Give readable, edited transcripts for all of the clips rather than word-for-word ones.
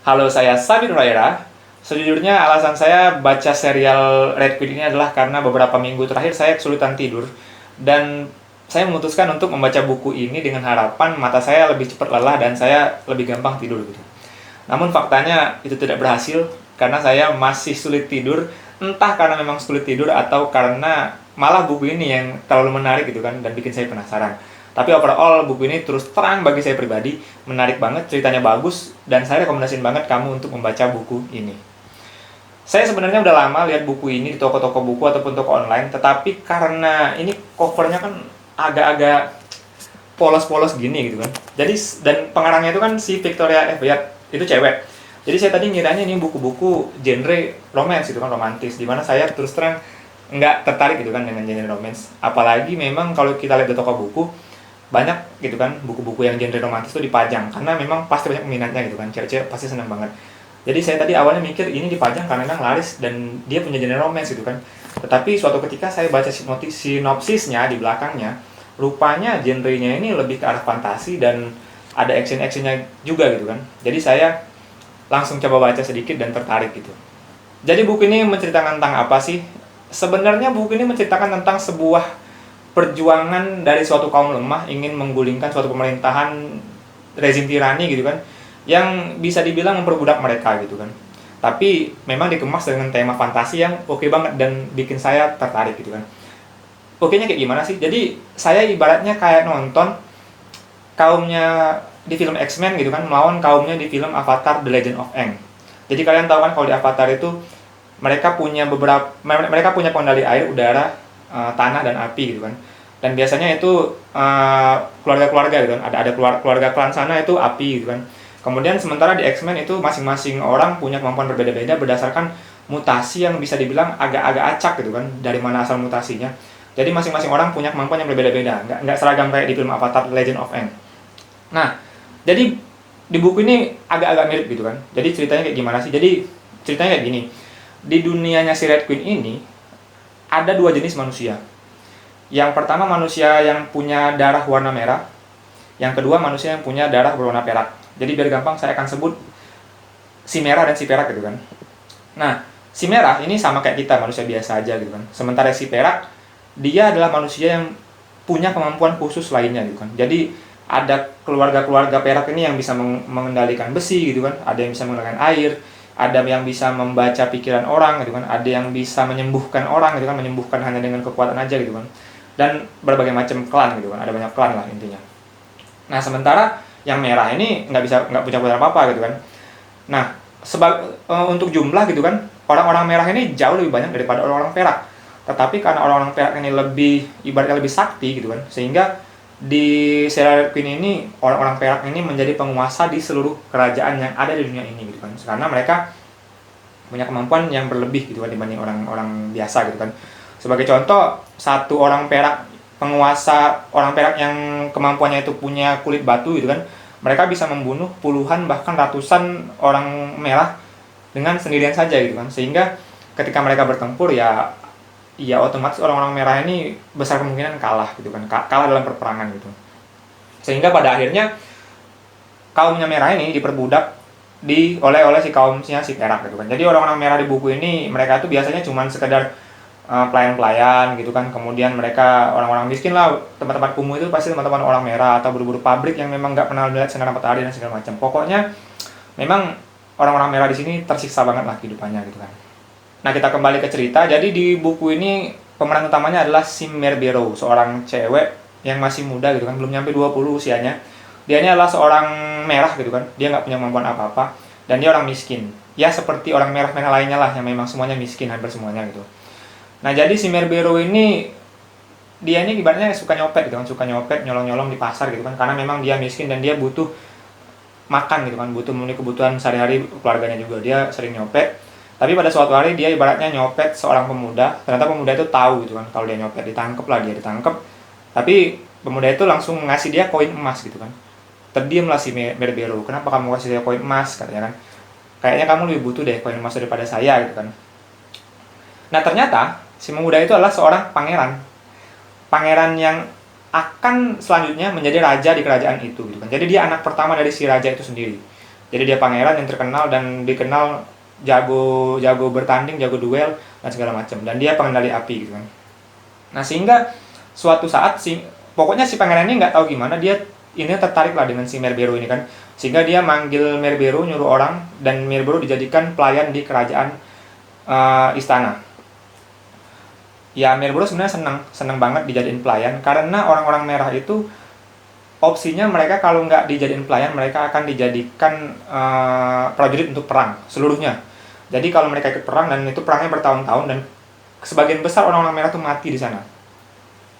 Halo, saya Sabir Raira. Sejujurnya alasan saya baca serial Red Queen ini adalah karena beberapa minggu terakhir saya kesulitan tidur dan saya memutuskan untuk membaca buku ini dengan harapan mata saya lebih cepat lelah dan saya lebih gampang tidur gitu. Namun faktanya itu tidak berhasil karena saya masih sulit tidur, entah karena memang sulit tidur atau karena malah buku ini yang terlalu menarik gitu kan dan bikin saya penasaran. Tapi overall buku ini terus terang bagi saya pribadi menarik banget, ceritanya bagus dan saya rekomendasiin banget kamu untuk membaca buku ini. Saya sebenarnya udah lama lihat buku ini di toko-toko buku ataupun toko online, tetapi karena ini covernya kan agak-agak polos-polos gini gitu kan. Jadi dan pengarangnya itu kan si Victoria F. Wyatt, itu cewek. Jadi saya tadi ngiranya ini buku-buku genre romance gitu kan, romantis, dimana saya terus terang nggak tertarik gitu kan dengan genre romance. Apalagi memang kalau kita lihat di toko buku banyak gitu kan buku-buku yang genre romantis itu dipajang karena memang pasti banyak peminatnya gitu kan, cewek-cewek pasti senang banget. Jadi saya tadi awalnya mikir ini dipajang karena memang laris dan dia punya genre romance gitu kan, tetapi suatu ketika saya baca sinopsisnya di belakangnya, rupanya genrenya ini lebih ke arah fantasi dan ada action-actionnya juga gitu kan. Jadi saya langsung coba baca sedikit dan tertarik gitu. Jadi buku ini menceritakan tentang apa sih? Sebenarnya buku ini menceritakan tentang sebuah perjuangan dari suatu kaum lemah ingin menggulingkan suatu pemerintahan rezim tirani gitu kan, yang bisa dibilang memperbudak mereka gitu kan. Tapi memang dikemas dengan tema fantasi yang oke banget dan bikin saya tertarik gitu kan. Oke nya kayak gimana sih? Jadi saya ibaratnya kayak nonton kaumnya di film X-Men gitu kan melawan kaumnya di film Avatar The Legend of Aang. Jadi kalian tahu kan kalau di Avatar itu mereka punya pengendali air, udara, tanah dan api gitu kan. Dan biasanya itu keluarga-keluarga gitu kan. Ada keluarga klan sana itu api gitu kan. Kemudian sementara di X-Men itu masing-masing orang punya kemampuan berbeda-beda berdasarkan mutasi yang bisa dibilang agak-agak acak gitu kan, dari mana asal mutasinya. Jadi masing-masing orang punya kemampuan yang berbeda-beda, nggak seragam kayak di film Avatar The Legend of Aang. Nah, jadi di buku ini agak-agak mirip gitu kan. Jadi ceritanya kayak gimana sih? Jadi ceritanya kayak gini. Di dunianya si Red Queen ini ada dua jenis manusia. Yang pertama manusia yang punya darah warna merah, yang kedua manusia yang punya darah berwarna perak. Jadi biar gampang saya akan sebut si merah dan si perak gitu kan. Nah, si merah ini sama kayak kita, manusia biasa aja gitu kan. Sementara si perak, dia adalah manusia yang punya kemampuan khusus lainnya gitu kan. Jadi ada keluarga-keluarga perak ini yang bisa mengendalikan besi gitu kan, ada yang bisa mengendalikan air, ada yang bisa membaca pikiran orang gitu kan, ada yang bisa menyembuhkan orang gitu kan, menyembuhkan hanya dengan kekuatan aja gitu kan. Dan berbagai macam klan gitu kan, ada banyak klan lah intinya. Nah, sementara yang merah ini nggak punya kekuatan apa-apa gitu kan. Nah, untuk jumlah gitu kan, orang-orang merah ini jauh lebih banyak daripada orang-orang perak. Tetapi karena orang-orang perak ini ibaratnya lebih sakti gitu kan, sehingga di serial Red Queen ini orang-orang perak ini menjadi penguasa di seluruh kerajaan yang ada di dunia ini gitu kan, karena mereka punya kemampuan yang berlebih gitu kan dibanding orang-orang biasa gitu kan. Sebagai contoh, satu orang perak penguasa orang perak yang kemampuannya itu punya kulit batu gitu kan, mereka bisa membunuh puluhan bahkan ratusan orang merah dengan sendirian saja gitu kan, sehingga ketika mereka bertempur ya otomatis orang-orang merah ini besar kemungkinan kalah gitu kan, kalah dalam perperangan gitu. Sehingga pada akhirnya kaumnya merah ini diperbudak oleh si kaumnya si perak gitu kan. Jadi orang-orang merah di buku ini mereka tuh biasanya cuman sekedar pelayan-pelayan gitu kan. Kemudian mereka orang-orang miskin lah, tempat-tempat kumuh itu pasti teman-teman orang merah atau buru-buru pabrik yang memang nggak pernah melihat sinar matahari dan segala macam. Pokoknya memang orang-orang merah di sini tersiksa banget lah kehidupannya gitu kan. Nah, kita kembali ke cerita. Jadi di buku ini pemeran utamanya adalah si Mare Barrow, seorang cewek yang masih muda gitu kan, belum nyampe 20 usianya. Dia ini adalah seorang merah gitu kan, dia nggak punya kemampuan apa-apa dan dia orang miskin. Ya seperti orang merah-merah lainnya lah yang memang semuanya miskin, hampir semuanya gitu. Nah, jadi si Mare Barrow ini dia ini ibaratnya suka nyopet gitu kan, suka nyopet, nyolong-nyolong di pasar gitu kan, karena memang dia miskin dan dia butuh makan gitu kan, butuh memenuhi kebutuhan sehari-hari keluarganya juga. Dia sering nyopet. Tapi pada suatu hari dia ibaratnya nyopet seorang pemuda. Ternyata pemuda itu tahu gitu kan kalau dia nyopet, ditangkep lah, dia ditangkep. Tapi pemuda itu langsung ngasih dia koin emas gitu kan. Terdiamlah si Mare Barrow. Kenapa kamu kasih saya koin emas, katanya kan. Kayaknya kamu lebih butuh deh koin emas daripada saya gitu kan. Nah, ternyata si pemuda itu adalah seorang pangeran. Pangeran yang akan selanjutnya menjadi raja di kerajaan itu gitu kan. Jadi dia anak pertama dari si raja itu sendiri. Jadi dia pangeran yang terkenal dan dikenal jago bertanding, jago duel dan segala macam. Dan dia pengendali api gitu kan. Nah sehingga suatu saat pokoknya si pangeran ini nggak tahu gimana dia ini tertarik lah dengan si Merbero ini kan, sehingga dia manggil Merbero, nyuruh orang, dan Merbero dijadikan pelayan di kerajaan istana. Ya Merbero sebenarnya seneng banget dijadiin pelayan, karena orang-orang merah itu opsinya mereka kalau nggak dijadiin pelayan mereka akan dijadikan prajurit untuk perang seluruhnya. Jadi kalau mereka ikut perang dan itu perangnya bertahun-tahun dan sebagian besar orang-orang merah tuh mati di sana.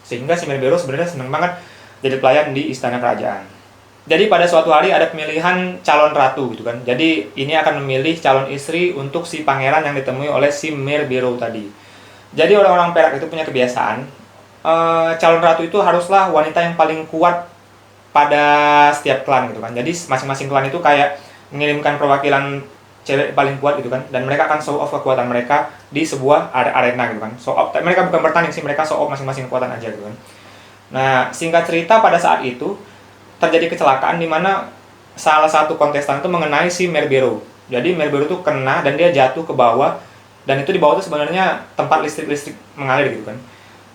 Sehingga si Merbero sebenarnya seneng banget jadi pelayan di istana kerajaan. Jadi pada suatu hari ada pemilihan calon ratu gitu kan. Jadi ini akan memilih calon istri untuk si pangeran yang ditemui oleh si Merbero tadi. Jadi orang-orang Perak itu punya kebiasaan calon ratu itu haruslah wanita yang paling kuat pada setiap klan gitu kan. Jadi masing-masing klan itu kayak mengirimkan perwakilan cewek paling kuat gitu kan, dan mereka akan show off kekuatan mereka di sebuah arena gitu kan. Show off, mereka bukan bertanding sih, mereka show off masing-masing kekuatan aja gitu kan. Nah singkat cerita pada saat itu terjadi kecelakaan di mana salah satu kontestan itu mengenai si Merbero. Jadi Merbero itu kena dan dia jatuh ke bawah, dan itu di bawah itu sebenarnya tempat listrik mengalir gitu kan.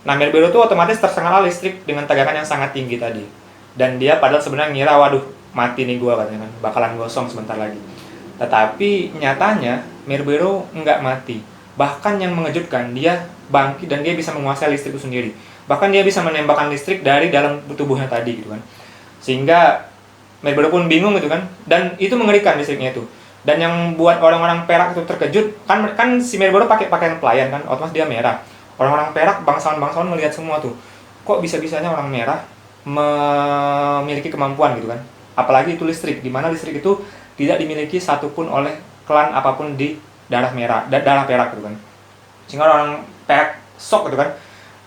Nah Merbero itu otomatis tersengat listrik dengan tegangan yang sangat tinggi tadi, dan dia padahal sebenarnya ngira waduh mati nih gua katanya kan, bakalan gosong sebentar lagi. Tetapi nyatanya Merbero nggak mati. Bahkan yang mengejutkan, dia bangkit dan dia bisa menguasai listrik itu sendiri. Bahkan dia bisa menembakkan listrik dari dalam tubuhnya tadi gitu kan. Sehingga Merbero pun bingung gitu kan. Dan itu mengerikan listriknya itu. Dan yang buat orang-orang Perak itu terkejut, kan si Merbero pakai pakaian pelayan kan, otomatis dia merah. Orang-orang Perak, bangsawan-bangsawan melihat semua tuh. Kok bisa-bisanya orang merah memiliki kemampuan gitu kan. Apalagi itu listrik, di mana listrik itu tidak dimiliki satupun oleh klan apapun di darah Perak gitu kan. Sehingga orang Perak shock gitu kan.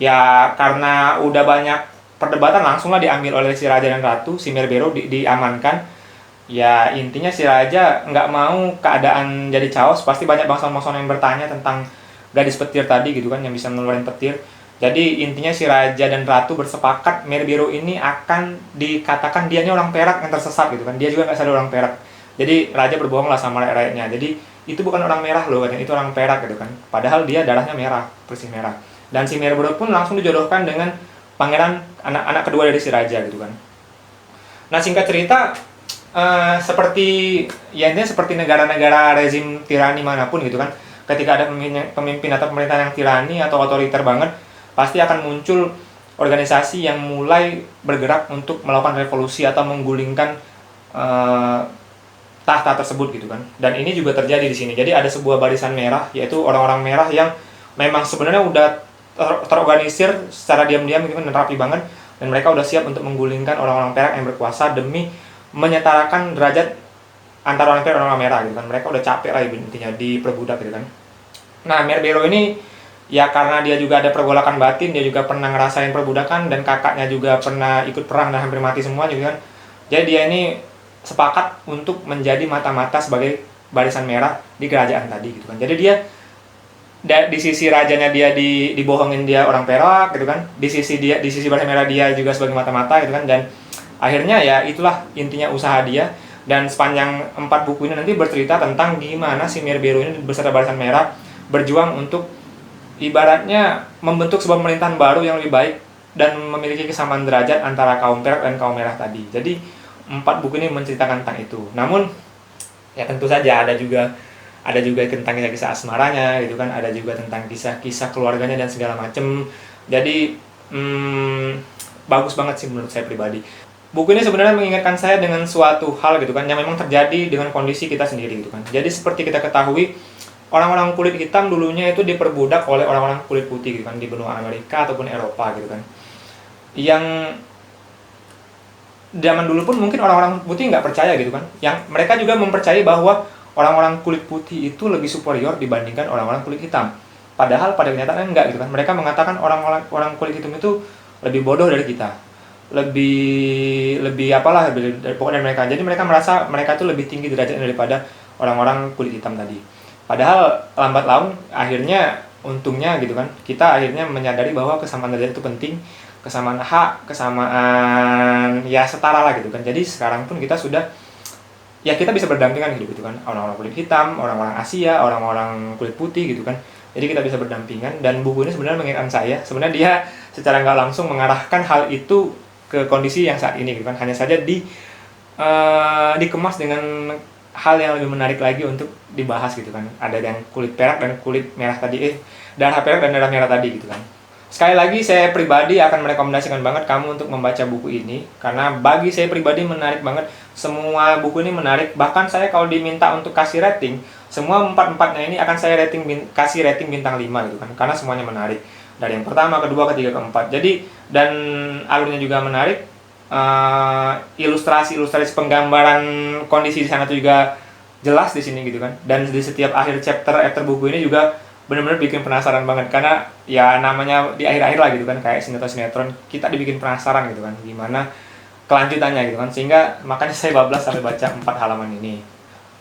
Ya karena udah banyak perdebatan, langsunglah diambil oleh si raja dan ratu, si Merbero diamankan. Ya intinya si raja nggak mau keadaan jadi chaos, pasti banyak bangsawan-bangsawan yang bertanya tentang gadis petir tadi gitu kan, yang bisa ngeluarin petir. Jadi intinya si raja dan ratu bersepakat Merbero ini akan dikatakan dia ini orang Perak yang tersesat gitu kan. Dia juga nggak sadar orang Perak. Jadi raja berbohong lah sama rakyatnya. Jadi itu bukan orang merah loh kan, itu orang Perak gitu kan. Padahal dia darahnya merah, persis merah. Dan si Merbero pun langsung dijodohkan dengan pangeran, anak kedua dari si raja gitu kan. Nah singkat cerita seperti ya intinya seperti negara-negara rezim tirani manapun gitu kan. Ketika ada pemimpin atau pemerintahan yang tirani atau otoriter banget, pasti akan muncul organisasi yang mulai bergerak untuk melakukan revolusi atau menggulingkan tahta tersebut gitu kan. Dan ini juga terjadi di sini. Jadi ada sebuah barisan merah, yaitu orang-orang merah yang memang sebenarnya udah terorganisir secara diam-diam gitu kan, dan rapi banget, dan mereka udah siap untuk menggulingkan orang-orang Perak yang berkuasa demi menyetarakan derajat antara orang Perak dan orang merah gitu kan. Mereka udah capek lah intinya diperbudak gitu kan. Nah Merbero ini ya karena dia juga ada pergolakan batin, dia juga pernah ngerasain perbudakan, dan kakaknya juga pernah ikut perang dan hampir mati semua juga kan. Jadi dia ini sepakat untuk menjadi mata-mata sebagai barisan merah di kerajaan tadi gitu kan. Jadi dia di sisi rajanya dia dibohongin dia orang Perak gitu kan. Di sisi barisan merah dia juga sebagai mata-mata gitu kan. Dan akhirnya ya itulah intinya usaha dia. Dan sepanjang 4 buku ini nanti bercerita tentang gimana si Merbero ini beserta barisan merah berjuang untuk ibaratnya membentuk sebuah pemerintahan baru yang lebih baik dan memiliki kesamaan derajat antara kaum Perak dan kaum merah tadi. Jadi 4 buku ini menceritakan tentang itu. Namun ya tentu saja ada juga tentang kisah-kisah asmaranya gitu kan, ada juga tentang kisah-kisah keluarganya dan segala macem. Jadi bagus banget sih menurut saya pribadi. Buku ini sebenarnya mengingatkan saya dengan suatu hal gitu kan, yang memang terjadi dengan kondisi kita sendiri gitu kan. Jadi seperti kita ketahui, orang-orang kulit hitam dulunya itu diperbudak oleh orang-orang kulit putih gitu kan, di benua Amerika ataupun Eropa gitu kan. Yang zaman dulu pun mungkin orang-orang putih nggak percaya gitu kan. Yang mereka juga mempercayai bahwa orang-orang kulit putih itu lebih superior dibandingkan orang-orang kulit hitam. Padahal pada kenyataannya enggak gitu kan. Mereka mengatakan orang kulit hitam itu lebih bodoh dari kita. Lebih apalah dari pokoknya mereka. Jadi mereka merasa mereka itu lebih tinggi derajatnya daripada orang-orang kulit hitam tadi. Padahal lambat laun akhirnya untungnya gitu kan, kita akhirnya menyadari bahwa kesamaan derajat itu penting, kesamaan hak, kesamaan ya setara lah gitu kan. Jadi sekarang pun kita sudah ya kita bisa berdampingan hidup itu kan, orang-orang kulit hitam, orang-orang Asia, orang-orang kulit putih gitu kan. Jadi kita bisa berdampingan, dan buku ini sebenarnya mengingatkan saya, sebenarnya dia secara nggak langsung mengarahkan hal itu ke kondisi yang saat ini gitu kan. Hanya saja dikemas dengan hal yang lebih menarik lagi untuk dibahas gitu kan. Ada yang kulit perak dan kulit merah tadi, darah perak dan darah merah tadi gitu kan. Sekali lagi saya pribadi akan merekomendasikan banget kamu untuk membaca buku ini, karena bagi saya pribadi menarik banget. Semua buku ini menarik, bahkan saya kalau diminta untuk kasih rating, semua empat-empatnya ini akan saya kasih rating bintang 5 gitu kan, karena semuanya menarik. Dari yang pertama, kedua, ketiga, keempat. Jadi, dan alurnya juga menarik. Ilustrasi penggambaran kondisi di sana tuh juga jelas di sini gitu kan. Dan di setiap akhir chapter buku ini juga benar-benar bikin penasaran banget, karena ya namanya di akhir-akhir lah gitu kan, kayak sinetron kita dibikin penasaran gitu kan gimana kelanjutannya gitu kan, sehingga makanya saya bablas sampai baca 4 halaman ini.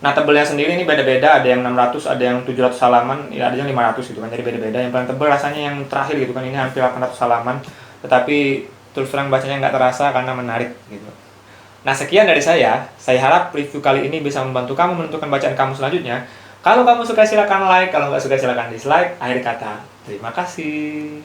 Nah, tebelnya sendiri ini beda-beda, ada yang 600, ada yang 700 halaman, ya ada yang 500 gitu kan, jadi beda-beda. Yang paling tebel rasanya yang terakhir gitu kan, ini hampir 800 halaman, tetapi terus terang bacanya nggak terasa karena menarik gitu. Nah, sekian dari saya harap review kali ini bisa membantu kamu menentukan bacaan kamu selanjutnya. Kalau kamu suka silakan like, kalau nggak suka silakan dislike. Akhir kata, terima kasih.